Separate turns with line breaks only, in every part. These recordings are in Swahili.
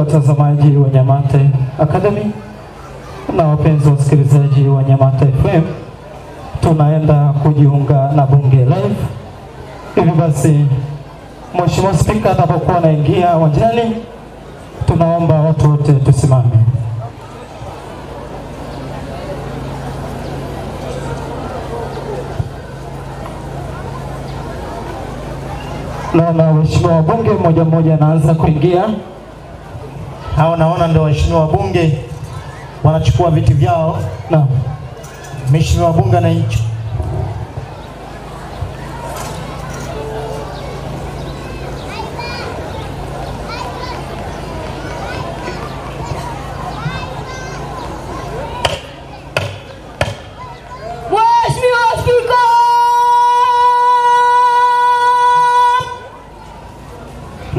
watazamaji wa Nyamata Academy na wapenzi wasikilizaji wa Nyamata FM, tunaenda kujiunga na bunge live. Hivi basi, Mheshimiwa Spika anapokuwa anaingia uwanjani, tunaomba watu wote tusimame. Na waheshimiwa wabunge mmoja mmoja anaanza kuingia.
Hao naona ndio waheshimiwa wabunge wanachukua viti vyao.
Na
mheshimiwa wabunge anaicho.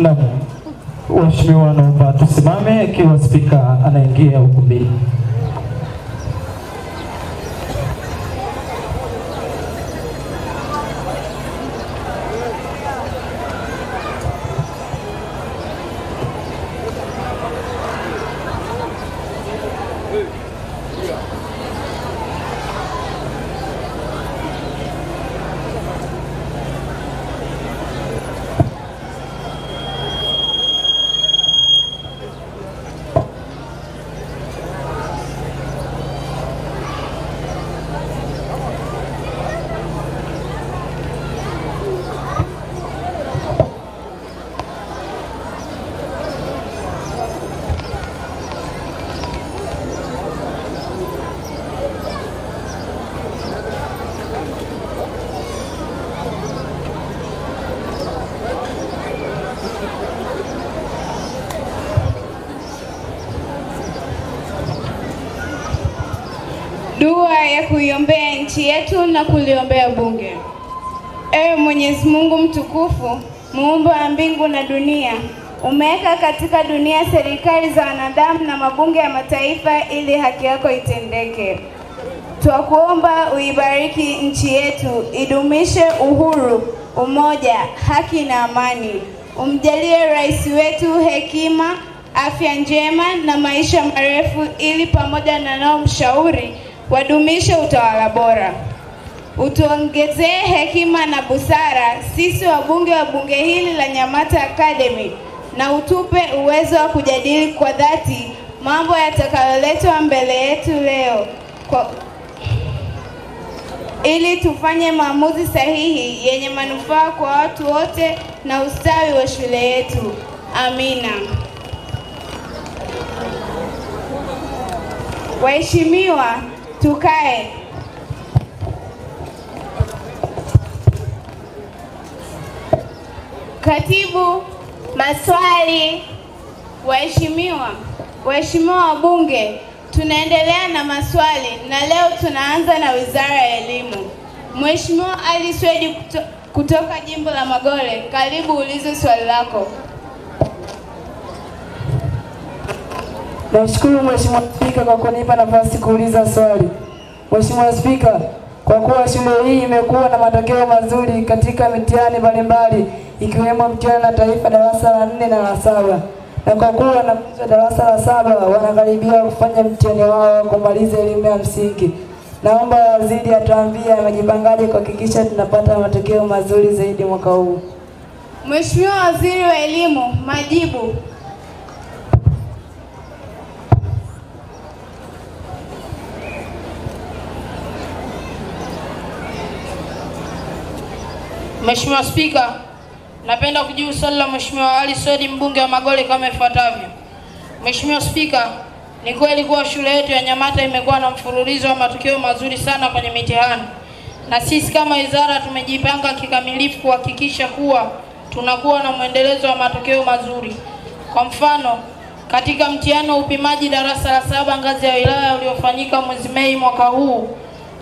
na waheshimiwa naomba tusimame ikiwa spika anaingia ukumbini.
Dua ya kuiombea nchi yetu na kuliombea bunge. Ewe Mwenyezi Mungu mtukufu, muumba wa mbingu na dunia, umeweka katika dunia serikali za wanadamu na mabunge ya mataifa ili haki yako itendeke. Twakuomba uibariki nchi yetu, idumishe uhuru, umoja, haki na amani. Umjalie rais wetu hekima, afya njema na maisha marefu ili pamoja na nao mshauri wadumishe utawala bora. Utuongezee hekima na busara sisi wabunge wa bunge hili la Nyamata Academy, na utupe uwezo wa kujadili kwa dhati mambo yatakayoletwa mbele yetu leo ili tufanye maamuzi sahihi yenye manufaa kwa watu wote na ustawi wa shule yetu. Amina. Waheshimiwa, tukae. Katibu, maswali. Waheshimiwa wabunge, tunaendelea na maswali na leo tunaanza na Wizara ya Elimu. Mheshimiwa Ali Swedi kutoka Jimbo la Magole, karibu ulize swali lako.
Nashukuru Mheshimiwa Spika kwa kunipa nafasi kuuliza swali. Mheshimiwa Spika, kwa kuwa shule hii imekuwa na matokeo mazuri katika mitihani mbalimbali ikiwemo mtihani wa taifa darasa la 4 na la 7, na kwa kuwa wanafunzi wa darasa la 7 wanakaribia kufanya mtihani wao wa kumaliza elimu ya msingi, naomba waziri atuambie amejipangaje kuhakikisha tunapata matokeo mazuri zaidi mwaka huu.
Mheshimiwa Waziri wa Elimu, majibu.
Mheshimiwa Spika, napenda kujibu swali la Mheshimiwa Ali Swedi mbunge wa Magole kama ifuatavyo. Mheshimiwa Spika, ni kweli kuwa shule yetu ya Nyamata imekuwa na mfululizo wa matokeo mazuri sana kwenye mitihani. Na sisi kama wizara tumejipanga kikamilifu kuhakikisha kuwa tunakuwa na mwendelezo wa matokeo mazuri. Kwa mfano, katika mtihani wa upimaji darasa la 7 ngazi ya wilaya uliofanyika mwezi Mei mwaka huu,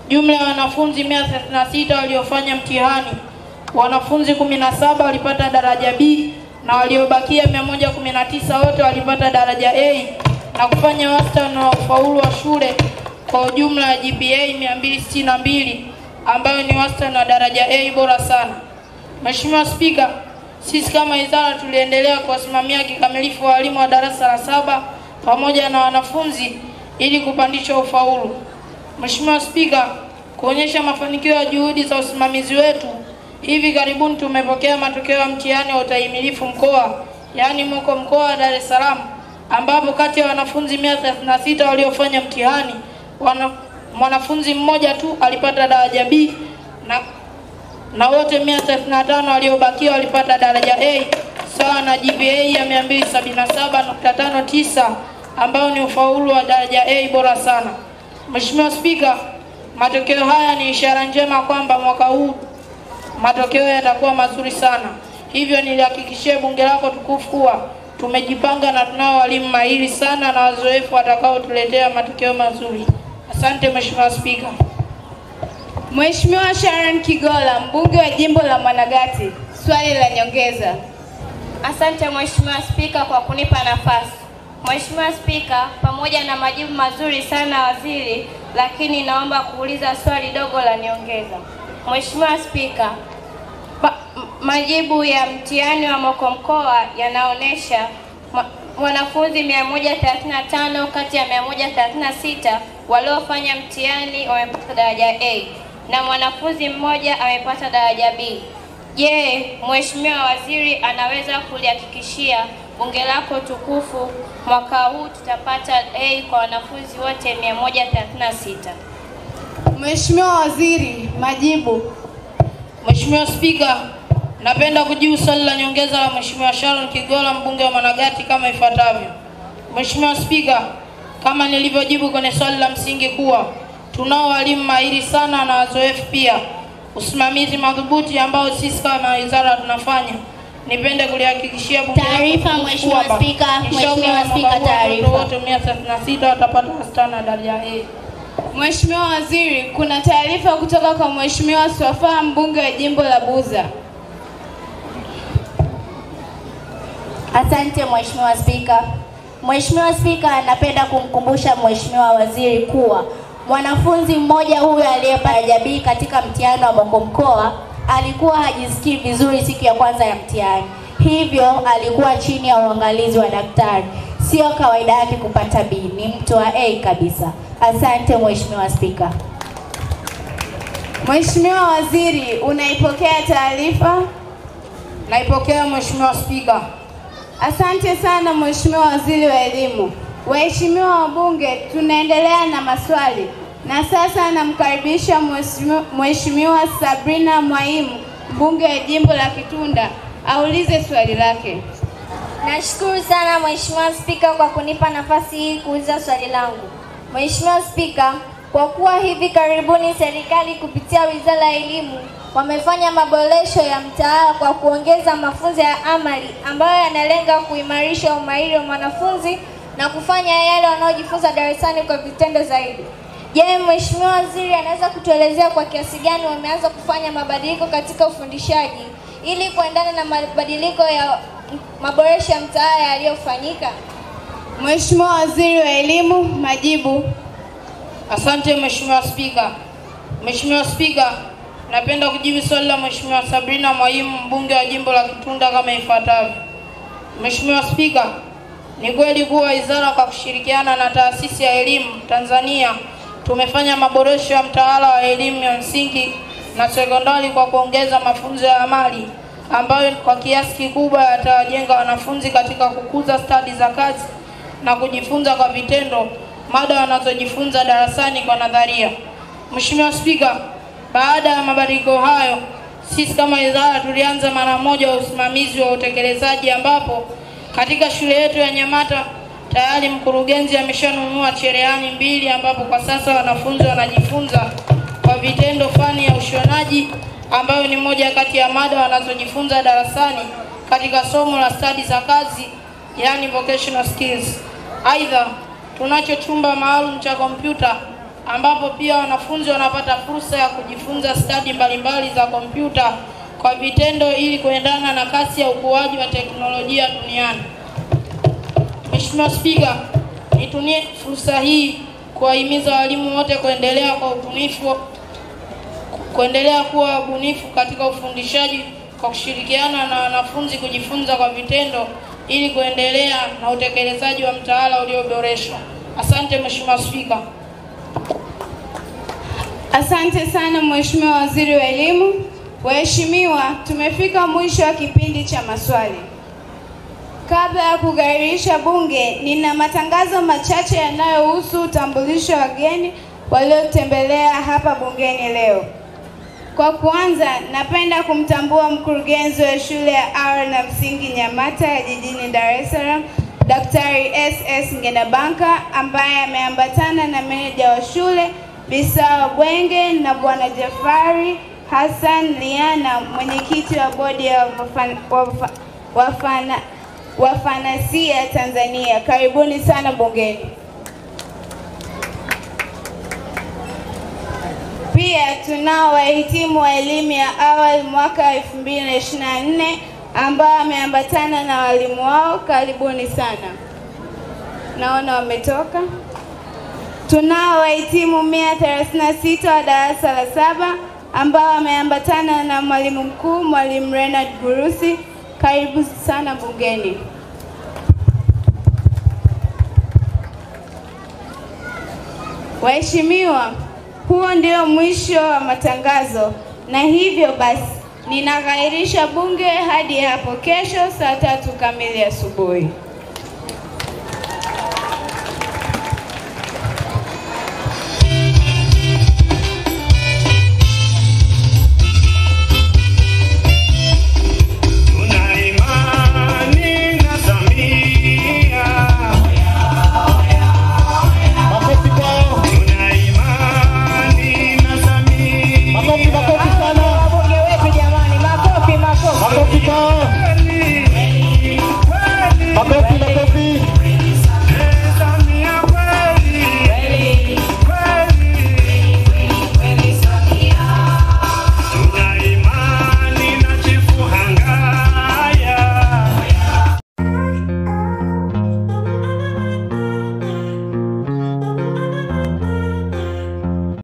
jumla ya wanafunzi 136 waliofanya mtihani, wanafunzi 17 walipata daraja B na waliobakia 119 wote walipata daraja A na kufanya wastani wa ufaulu wa shule kwa ujumla ya GPA 262 ambayo ni wastani wa daraja A bora sana. Mheshimiwa Spika, sisi kama wizara tuliendelea kuwasimamia kikamilifu walimu wa darasa la 7 pamoja na wanafunzi ili kupandisha ufaulu. Mheshimiwa Spika, kuonyesha mafanikio ya juhudi za usimamizi wetu, hivi karibuni tumepokea matokeo ya mtihani wa utahimilifu mkoa, yaani moko mkoa wa Dar es Salaam, ambapo kati ya wanafunzi 136 waliofanya mtihani, mwanafunzi mmoja tu alipata daraja B na wote 135 waliobakia walipata daraja A sawa na GPA ya 277.59 ambao ni ufaulu wa daraja A bora sana. Mheshimiwa Spika, matokeo haya ni ishara njema kwamba mwaka huu matokeo yatakuwa mazuri sana. Hivyo nilihakikishie bunge lako tukufu kuwa tumejipanga na tunao walimu mahiri sana na wazoefu watakao tuletea matokeo mazuri. Asante Mheshimiwa Spika.
Mheshimiwa Sharon Kigola, mbunge wa jimbo la Mwanagati, swali la nyongeza.
Asante Mheshimiwa Spika kwa kunipa nafasi. Mheshimiwa Spika, pamoja na majibu mazuri sana waziri, lakini naomba kuuliza swali dogo la nyongeza. Mheshimiwa Spika, majibu ya mtihani wa moko mkoa yanaonesha wanafunzi 135 kati ya 136 waliofanya mtihani wamepata daraja A na mwanafunzi mmoja amepata daraja B. Je, Mheshimiwa Waziri anaweza kulihakikishia bunge lako tukufu mwaka huu tutapata A kwa wanafunzi wote 136?
Mheshimiwa Waziri, majibu.
Mheshimiwa Spika, napenda kujibu swali la nyongeza la Mheshimiwa Sharon Kigola, mbunge wa Mwanagati kama ifuatavyo. Mheshimiwa Spika, kama nilivyojibu kwenye swali la msingi kuwa tunao walimu mahiri sana na wazoefu pia, usimamizi madhubuti ambao sisi kama wizara tunafanya, nipende kulihakikishia bunge
taarifa. Mheshimiwa Spika, Mheshimiwa Spika, taarifa.
Wote 136 watapata wastani daraja A.
Mheshimiwa Waziri, kuna taarifa kutoka kwa Mheshimiwa Swafaa, mbunge wa jimbo la Buza.
Asante Mheshimiwa Spika. Mheshimiwa Spika, napenda kumkumbusha Mheshimiwa Waziri kuwa mwanafunzi mmoja huyu aliyepata daraja B katika mtihani wa moko mkoa alikuwa hajisikii vizuri siku ya kwanza ya mtihani. Hivyo alikuwa chini ya uangalizi wa daktari. Sio kawaida yake kupata B, ni mtu wa A kabisa. Asante Mheshimiwa Spika.
Mheshimiwa Waziri, unaipokea taarifa?
Naipokea Mheshimiwa Spika.
Asante sana Mheshimiwa Waziri wa Elimu. Waheshimiwa wabunge, tunaendelea na maswali. Na sasa namkaribisha Mheshimiwa Sabrina Mwaimu, mbunge wa jimbo la Kitunda, aulize swali lake.
Nashukuru sana Mheshimiwa Spika kwa kunipa nafasi hii kuuliza swali langu. Mheshimiwa Spika, kwa kuwa hivi karibuni serikali kupitia Wizara ya Elimu wamefanya maboresho ya mtaala kwa kuongeza mafunzo ya amali ambayo yanalenga kuimarisha umahiri wa mwanafunzi na kufanya yale wanaojifunza darasani kwa vitendo zaidi. Je, Mheshimiwa Waziri anaweza kutuelezea kwa kiasi gani wameanza kufanya mabadiliko katika ufundishaji ili kuendana na mabadiliko ya maboresho ya mtaala yaliyofanyika?
Mheshimiwa Waziri wa Elimu, majibu.
Asante Mheshimiwa Spika. Mheshimiwa Spika, napenda kujibu swali la Mheshimiwa Sabrina Mwaimu, mbunge wa jimbo la Kitunda kama ifuatavyo. Mheshimiwa Spika, ni kweli kuwa wizara kwa kushirikiana na Taasisi ya Elimu Tanzania tumefanya maboresho ya mtaala wa elimu ya msingi na sekondari kwa kuongeza mafunzo ya amali ambayo kwa kiasi kikubwa yatawajenga wanafunzi katika kukuza stadi za kazi na kujifunza kwa vitendo mada wanazojifunza darasani kwa nadharia. Mheshimiwa Spika, baada ya mabadiliko hayo, sisi kama wizara tulianza mara moja usimamizi wa utekelezaji, ambapo katika shule yetu ya Nyamata tayari mkurugenzi ameshanunua cherehani 2 ambapo kwa sasa wanafunzi wanajifunza kwa vitendo fani ya ushonaji ambayo ni moja kati ya mada wanazojifunza darasani katika somo la stadi za kazi, yani vocational skills. Aidha, tunacho chumba maalum cha kompyuta ambapo pia wanafunzi wanapata fursa ya kujifunza stadi mbalimbali za kompyuta kwa vitendo ili kuendana na kasi ya ukuaji wa teknolojia duniani. Mheshimiwa Spika, nitumie fursa hii kuwahimiza walimu wote kuendelea kuwa wabunifu katika ufundishaji kwa kushirikiana na wanafunzi kujifunza kwa vitendo ili kuendelea na utekelezaji wa mtaala ulioboreshwa. Asante Mheshimiwa Spika.
Asante sana Mheshimiwa Waziri wa Elimu. Waheshimiwa, tumefika mwisho wa kipindi cha maswali. Kabla ya kugairisha bunge, nina matangazo machache yanayohusu utambulisho wa wageni waliotembelea hapa bungeni leo. Kwa kuanza, napenda kumtambua mkurugenzi wa shule ya awali na msingi Nyamata ya jijini Dar es Salaam, Daktari SS Ngenabanka, ambaye ameambatana na meneja wa shule Bisawa Bwenge na Bwana Jafari Hassan Liana, mwenyekiti wa bodi ya wafanasia Tanzania. Karibuni sana bungeni. Pia tunao wahitimu wa elimu ya awali mwaka 2024 ambao wameambatana na walimu wao. Karibuni sana. Naona wametoka. Tunao wahitimu 136 wa darasa la 7 ambao wameambatana na mwalimu mkuu Mwalimu Renard Burusi. Karibu sana bungeni. Waheshimiwa, huo ndio mwisho wa matangazo, na hivyo basi ninagairisha bunge hadi hapo kesho saa 3 kamili asubuhi.